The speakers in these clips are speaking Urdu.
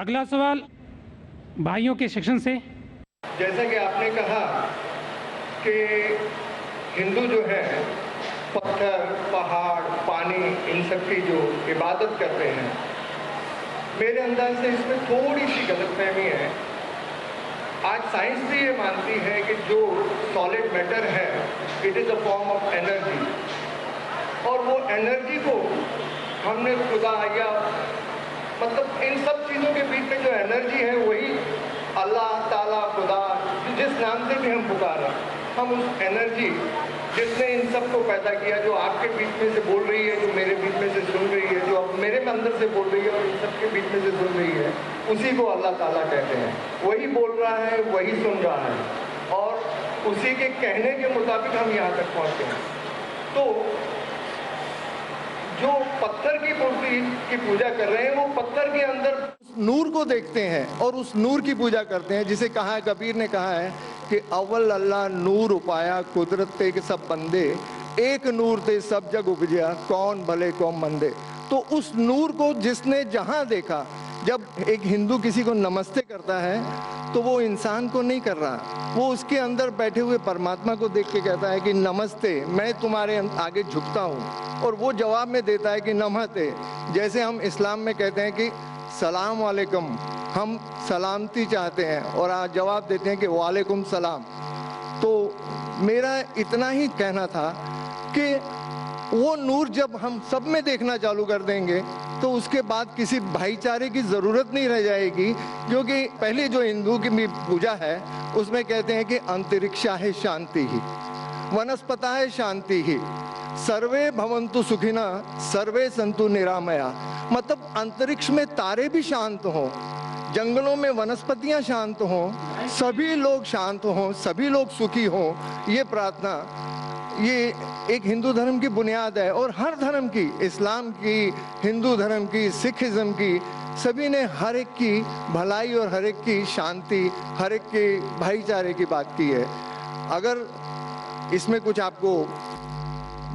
اگلا سوال بھائیوں کے سیکشن سے. جیسا کہ آپ نے کہا کہ ہندو جو ہے پتھر پہاڑ پانی ان سب کی جو عبادت کرتے ہیں، میرے انداز سے اس میں تھوڑی سی غلط فہمی ہے. آج سائنس بھی یہ مانتی ہے کہ جو سالڈ میٹر ہے it is a form of energy, اور وہ انرجی کو ہم نے خدا یا مطلب ان سب چیزوں کے بیچ میں جو انرجی ہے وہی اللہ تعالیٰ خدا جس نام سے بھی ہم پکاریں، ہم اس انرجی جس نے ان سب کو پیدا کیا، جو آپ کے بیچ میں سے بول رہی ہے، جو میرے بیچ میں سے سن رہی ہے، جو اب میرے اندر سے بول رہی ہے اور ان سب کے بیچ میں سے سن رہی ہے، اسی کو اللہ تعالیٰ کہتے ہیں. وہی بول رہا ہے، وہی سن رہا ہے، اور اسی کے کہنے کے مطابق ہم یہاں تک پہنچے ہیں. تو جو پتھر کی مورتی کی پوجا کر رہے ہیں وہ پتھر کے اندر نور کو دیکھتے ہیں اور اس نور کی پوجا کرتے ہیں، جسے کہا ہے کبیر نے کہا ہے کہ اول اللہ نور اپایا قدرت تے کے سب بندے، ایک نور تے سب جگ اپجیا کون بھلے کون مندے. تو اس نور کو جس نے جہاں دیکھا، جب ایک ہندو کسی کو نمستے کرتا ہے تو وہ انسان کو نہیں کر رہا، وہ اس کے اندر بیٹھے ہوئے پرماتما کو دیکھ کے کہتا ہے کہ نمستے، میں تمہارے آگے جھکتا ہوں، اور وہ جواب میں دیتا ہے کہ نمستے. جیسے ہم اسلام میں کہتے ہیں کہ سلام علیکم، ہم سلامتی چاہتے ہیں اور آج جواب دیتے ہیں کہ وعلیکم السلام. تو میرا اتنا ہی کہنا تھا کہ وہ نور جب ہم سب میں دیکھنا چالو کر دیں گے تو اس کے بعد کسی بھائی چارے کی ضرورت نہیں رہ جائے گی، کیونکہ پہلی جو ہندو کی پوجا ہے اس میں کہتے ہیں کہ انترکشا ہے شانتی ہی، ونسپتا ہے شانتی ہی، سروے بھونتو سکھینا سروے سنتو نرامیا. مطلب انترکش میں تارے بھی شانت ہوں، جنگلوں میں ونسپتیاں شانت ہوں، سبھی لوگ شانت ہوں، سبھی لوگ سکھی ہوں. یہ پرارتھنا یہ ایک ہندو دھرم کی بنیاد ہے، اور ہر دھرم کی، اسلام کی، ہندو دھرم کی، سکھ ازم کی، سبھی نے ہر ایک کی بھلائی اور ہر ایک کی شانتی، ہر ایک کے بھائی چارے کی بات کی ہے. اگر اس میں کچھ آپ کو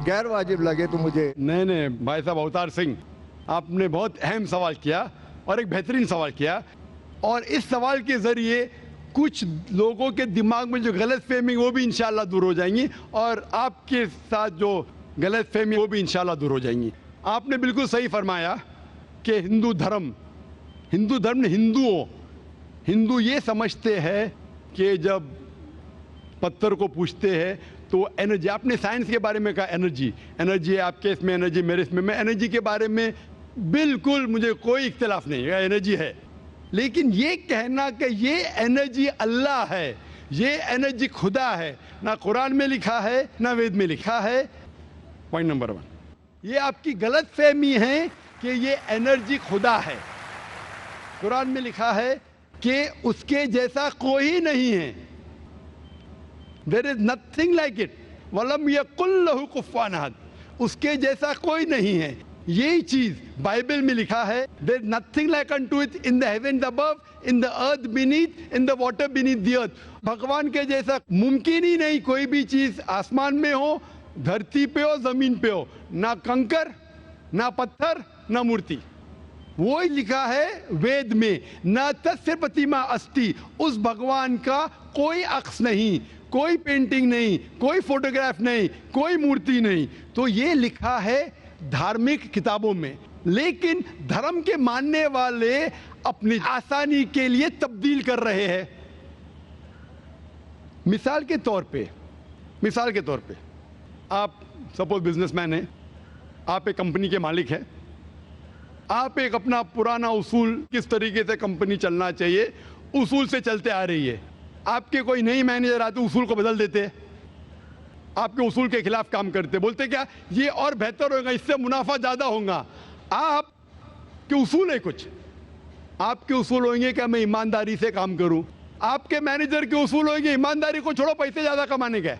غیر واجب لگے تو مجھے نہیں بھائی صاحب اوتار سنگھ، آپ نے بہت اہم سوال کیا اور ایک بہترین سوال کیا، اور اس سوال کے ذریعے کچھ لوگوں کے دماغ میں جو غلط فہمی وہ بھی انشاءاللہ دور ہو جائیں گی، اور آپ کے ساتھ جو غلط فہمی وہ بھی انشاءاللہ دور ہو جائیں گی. آپ نے بالکل صحیح فرمایا کہ ہندو دھرم نے ہندو یہ سمجھتے ہیں کہ جب پتھر کو پوجتے ہیں تو انرجی، آپ نے سائنس کے بارے میں کہا انرجی ہے، آپ کے اس میں انرجی، میرے اس میں انرجی کے بارے میں بالکل مجھے کوئی اختلاف نہیں ہے، انرجی ہے. لیکن یہ کہنا کہ یہ انرجی اللہ ہے، یہ انرجی خدا ہے، نہ قرآن میں لکھا ہے نہ وید میں لکھا ہے. پوائنٹ نمبر 1، یہ آپ کی غلط فہمی ہے کہ یہ انرجی خدا ہے. قرآن میں لکھا ہے کہ اس کے جیسا کوئی نہیں ہے. There is nothing like it. وَلَمْ يَقُلْ لَهُ كُفُوًا أَحَدٌ. اس کے جیسا کوئی نہیں ہے. یہی چیز بائبل میں لکھا ہے. There is nothing like unto it in the heavens above, in the earth beneath, in the water beneath the earth. بھگوان کے جیسا ممکن ہی نہیں کوئی بھی چیز آسمان میں ہو، دھرتی پہ ہو، زمین پہ ہو. نہ کنکر، نہ پتھر، نہ مورتی. وہی لکھا ہے وید میں، نہ تسیہ پرتیما استی. اس بھگوان کا کوئی عکس نہیں، کوئی پینٹنگ نہیں، کوئی فوٹوگراف نہیں، کوئی مورتی نہیں. تو یہ لکھا ہے دھارمک کتابوں میں. لیکن دھرم کے ماننے والے اپنی آسانی کے لیے تبدیل کر رہے ہیں. مثال کے طور پہ آپ سپوز بزنس مین ہیں، آپ ایک کمپنی کے مالک ہیں، آپ ایک اپنا پرانا اصول کس طریقے سے کمپنی چلنا چاہیے اصول سے چلتے آ رہی ہے. آپ کے کوئی نئی مینیجر آتے اصول کو بدل دیتے، آپ کے اصول کے خلاف کام کرتے، بولتے کیا یہ اور بہتر ہوگا، اس سے منافع زیادہ ہوگا. آپ کے اصول ہے کچھ، آپ کے اصول ہوئیں گے کہ میں ایمانداری سے کام کروں. آپ کے مینیجر کے اصول ہوئیں گے ایمانداری کو چھوڑو، پیسے زیادہ کمانے کا.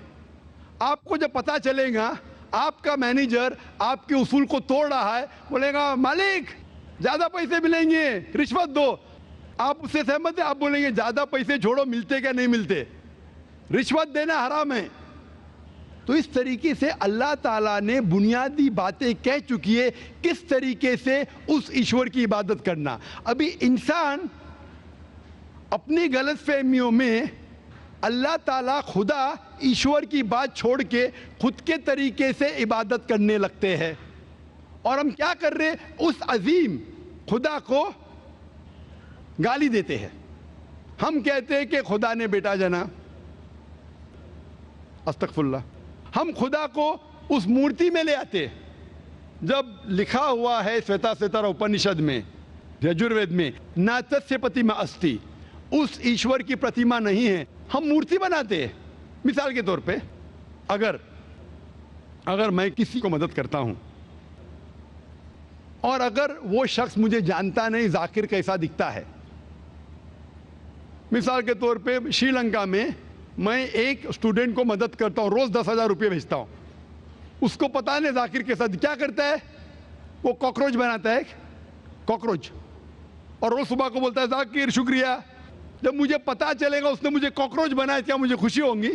آپ کو جب پتا چلے گا آپ کا مینیجر آپ کے اصول کو توڑ رہا ہے، بولے گا مالک زیادہ پیسے ملیں گے، رشوت دو. آپ اس سے سہمت ہیں؟ آپ بولیں گے زیادہ پیسے چھوڑو، ملتے کیا نہیں ملتے، رشوت دینا حرام ہے. تو اس طریقے سے اللہ تعالیٰ نے بنیادی باتیں کہہ چکی ہے کس طریقے سے اس ایشور کی عبادت کرنا. ابھی انسان اپنی غلط فہمیوں میں اللہ تعالیٰ خدا ایشور کی بات چھوڑ کے خود کے طریقے سے عبادت کرنے لگتے ہیں. اور ہم کیا کر رہے؟ اس عظیم خدا کو گالی دیتے ہیں. ہم کہتے ہیں کہ خدا نے بیٹا جنا، استغفر اللہ. ہم خدا کو اس مورتی میں لے آتے. جب لکھا ہوا ہے سویتا سوتر اپنشد میں، یجوروید میں، ناتسیہ پرتیما استی، اس ایشور کی پرتیما نہیں ہے، ہم مورتی بناتے ہیں. مثال کے طور پہ اگر میں کسی کو مدد کرتا ہوں اور اگر وہ شخص مجھے جانتا نہیں ذاکر کیسا دکھتا ہے، مثال کے طور پہ شری لنکا میں ایک اسٹوڈنٹ کو مدد کرتا ہوں، روز 10,000 روپے بھیجتا ہوں. اس کو پتا نہیں ذاکر کے ساتھ کیا کرتا ہے، وہ کاکروچ بناتا ہے، کاکروچ، اور روز صبح کو بولتا ہے ذاکر شکریہ. جب مجھے پتا چلے گا اس نے مجھے کاکروچ بنایا، کیا مجھے خوشی ہوں گی؟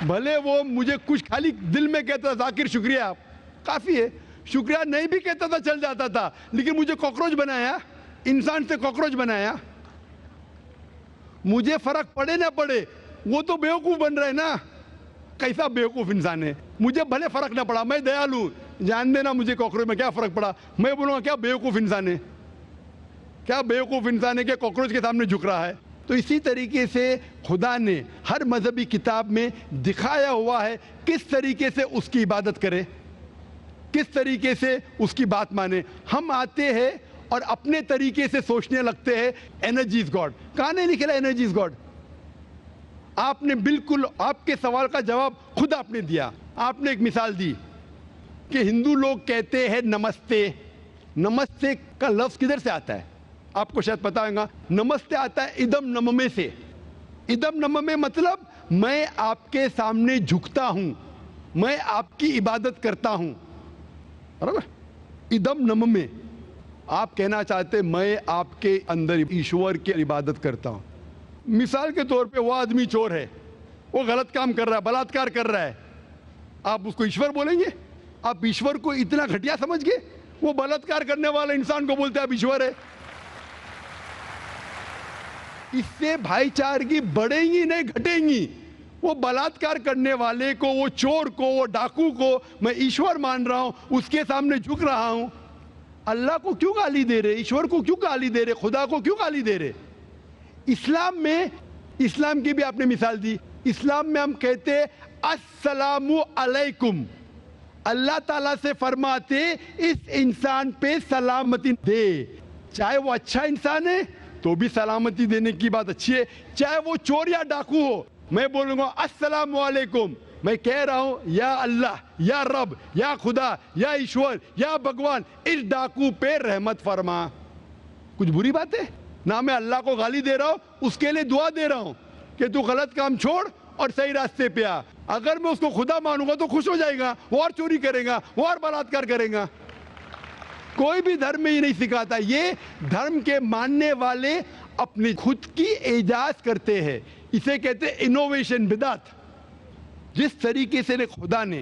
بھلے وہ مجھے کچھ خالی دل میں کہتا تھا ذاکر شکریہ کافی ہے، شکریہ نہیں بھی کہتا تھا چل جاتا تھا، لیکن مجھے کاکروچ بنایا، انسان سے کاکروچ بنایا. مجھے فرق پڑے نہ پڑے، وہ تو بیوقوف بن رہے نا. کیسا بیوقوف انسان ہے؟ مجھے بھلے فرق نہ پڑا، میں دیالو، جان دینا مجھے کاکروچ میں کیا فرق پڑا. میں بولوں گا کیا بیوقوف انسان ہے، کیا بیوقوف انسان ہے کہ کاکروچ کے سامنے جھک رہا ہے. تو اسی طریقے سے خدا نے ہر مذہبی کتاب میں دکھایا ہوا ہے کس طریقے سے اس کی عبادت کرے، کس طریقے سے اس کی بات مانے. ہم آتے ہیں اور اپنے طریقے سے سوچنے لگتے ہیں انرجی از گاڈ. کہاں نہیں لکھا انرجی از گاڈ؟ آپ نے بالکل آپ کے سوال کا جواب خود آپ نے دیا. آپ نے ایک مثال دی کہ ہندو لوگ کہتے ہیں نمستے. نمستے کا لفظ کدھر سے آتا ہے؟ آپ کو شاید پتا ہوگا. نمستے آتا ہے ادم نممے سے. ادم نممے مطلب میں آپ کے سامنے جھکتا ہوں، میں آپ کی عبادت کرتا ہوں. ادم نممے، آپ کہنا چاہتے میں آپ کے اندر ایشور کی عبادت کرتا ہوں. مثال کے طور پہ وہ آدمی چور ہے، وہ غلط کام کر رہا ہے، بلاತ್ಕಾರ کر رہا ہے، آپ اس کو ایشور بولیں گے؟ آپ ایشور کو اتنا گھٹیا سمجھ گئے؟ وہ بلاತ್ಕಾರ کرنے والا انسان کو بولتے ہیں آپ ایشور ہے. اس سے بھائی چارگی بڑھیں گی نہیں گھٹیں گی. وہ بلاತ್ಕಾರ کرنے والے کو، وہ چور کو، وہ ڈاکو کو میں ایشور مان رہا ہوں، اس کے سامنے جھک رہا ہوں. اللہ کو کیوں گالی دے رہے؟ ایشور کو کیوں گالی دے رہے؟ خدا کو کیوں گالی دے رہے؟ اسلام میں، اسلام کی بھی آپ نے مثال دی. اسلام میں ہم کہتے السلام علیکم. اللہ تعالیٰ سے فرماتے اس انسان پہ سلامتی دے. چاہے وہ اچھا انسان ہے تو بھی سلامتی دینے کی بات اچھی ہے، چاہے وہ چور یا ڈاکو ہو. میں بولوں گا السلام علیکم، میں کہہ رہا ہوں یا اللہ، یا رب، یا خدا، یا ایشور، یا بھگوان اس ڈاکو پہ رحمت فرما. کچھ بری بات ہے؟ نہ میں اللہ کو گالی دے رہا ہوں، اس کے لیے دعا دے رہا ہوں کہ تو غلط کام چھوڑ اور صحیح راستے پہ آ. اگر میں اس کو خدا مانوں گا تو خوش ہو جائے گا، وہ اور چوری کرے گا، وہ اور بلاತ್ಕಾರ کرے گا. کوئی بھی دھرم میں یہ نہیں سکھاتا. یہ دھرم کے ماننے والے اپنی خود کی ایجاد کرتے ہیں. اسے کہتے ہیں انوویشن، بدعت. جس طریقے سے خدا نے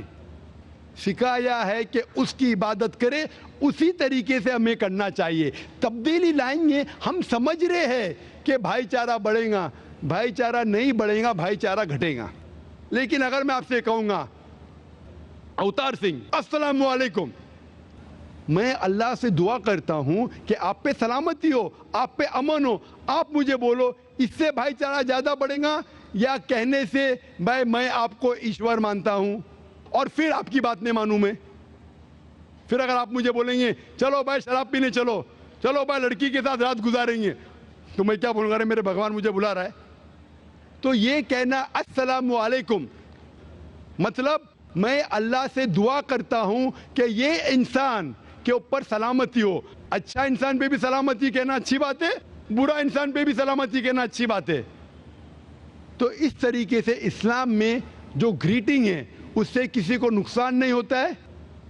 سکھایا ہے کہ اس کی عبادت کرے، اسی طریقے سے ہمیں کرنا چاہیے. تبدیلی لائیں گے. ہم سمجھ رہے ہیں کہ بھائی چارہ بڑھے گا، بھائی چارہ نہیں بڑھے گا، بھائی چارہ گھٹے گا. لیکن اگر میں آپ سے کہوں گا اوتار سنگھ السلام علیکم، میں اللہ سے دعا کرتا ہوں کہ آپ پہ سلامتی ہو، آپ پہ امن ہو، آپ مجھے بولو اس سے بھائی چارہ زیادہ بڑھے گا یا کہنے سے بھائی میں آپ کو ایشور مانتا ہوں اور پھر آپ کی بات نہیں مانوں میں؟ پھر اگر آپ مجھے بولیں گے چلو بھائی شراب پینے چلو، چلو بھائی لڑکی کے ساتھ رات گزاریں گے، تو میں کیا بولوں گا؟ میرے بھگوان مجھے بلا رہا ہے. تو یہ کہنا السلام علیکم مطلب میں اللہ سے دعا کرتا ہوں کہ یہ انسان کے اوپر سلامتی ہو. اچھا انسان پہ بھی سلامتی کہنا اچھی بات ہے، برا انسان پہ بھی سلامتی کہنا اچھی بات ہے. تو اس طریقے سے اسلام میں جو گریٹنگ ہے اس سے کسی کو نقصان نہیں ہوتا ہے،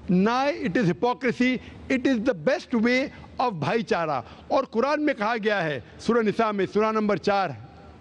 نہ it is hypocrisy, it is the best way of بھائی چارہ. اور قرآن میں کہا گیا ہے سورہ نساء میں، سورہ نمبر 4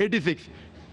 86